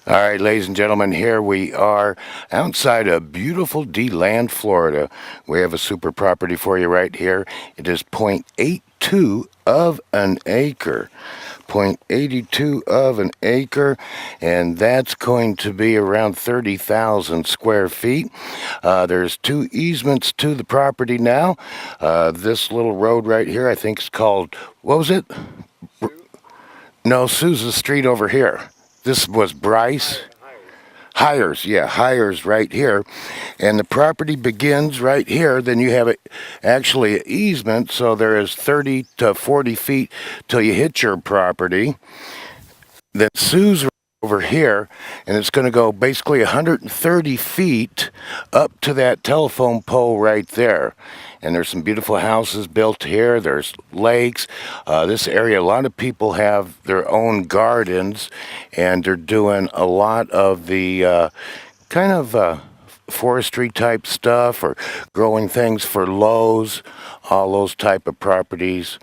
All right, ladies and gentlemen, here we are outside of beautiful DeLeon, Florida. We have a super property for you right here. It is 0.82 of an acre. 0.82 of an acre, and that's going to be around 30,000 square feet. There's two easements to the property now. This little road right here, I think is called, what was it? No, Sousa Street over here. This was Bryce. Hires right here. And the property begins right here. Then you have actually an easement, so there is 30 to 40 feet till you hit your property. Then Sue's over here, and it's going to go basically 130 feet up to that telephone pole right there. And there's some beautiful houses built here. There's lakes. This area, a lot of people have their own gardens, and they're doing a lot of the kind of forestry type stuff or growing things for Lowe's, all those type of properties.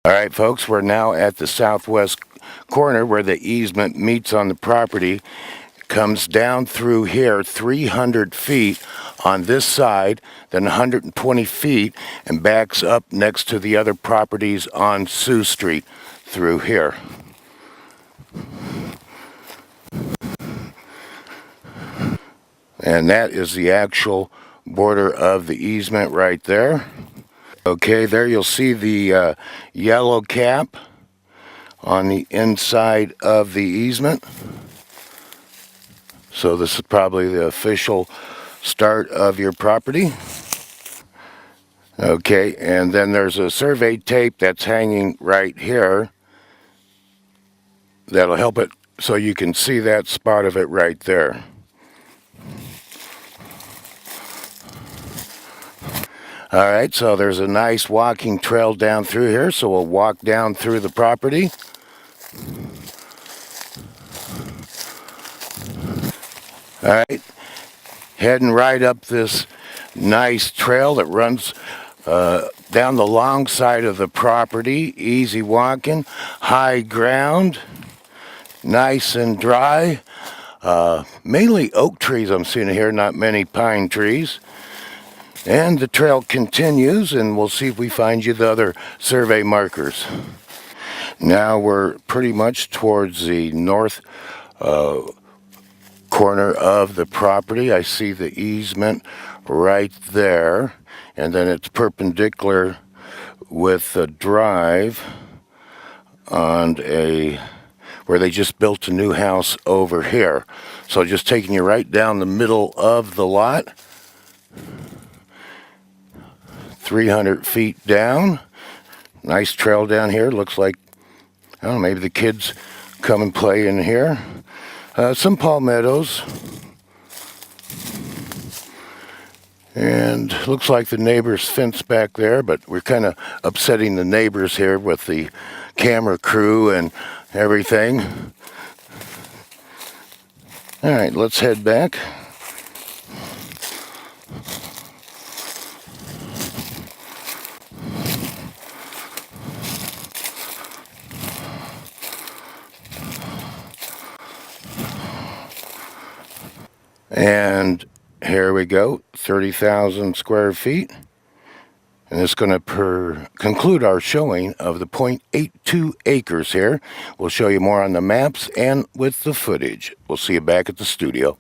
All right, folks, we're now at the southwest corner where the easement meets on the property. Comes down through here 300 feet on this side, then 120 feet, and backs up next to the other properties on Sioux Street through here. And that is the actual border of the easement right there. Okay, there you'll see the yellow cap on the inside of the easement. So this is probably the official start of your property. Okay, and then there's a survey tape that's hanging right here. That'll help it so you can see that spot of it right there. All right, so there's a nice walking trail down through here, so we'll walk down through the property. All right, heading right up this nice trail that runs down the long side of the property. Easy walking, high ground, nice and dry. Mainly oak trees I'm seeing here, not many pine trees. And the trail continues, and we'll see if we find you the other survey markers. Now we're pretty much towards the north corner of the property. I see the easement right there, and then it's perpendicular with the drive on where they just built a new house over here. So just taking you right down the middle of the lot. 300 feet down. Nice trail down here. Looks like, I don't know, maybe the kids come and play in here. Some palmettos. And looks like the neighbor's fence back there, but we're kind of upsetting the neighbors here with the camera crew and everything. All right, let's head back. And here we go, 30,000 square feet. And it's going to conclude our showing of the 0.82 acres here. We'll show you more on the maps and with the footage. We'll see you back at the studio.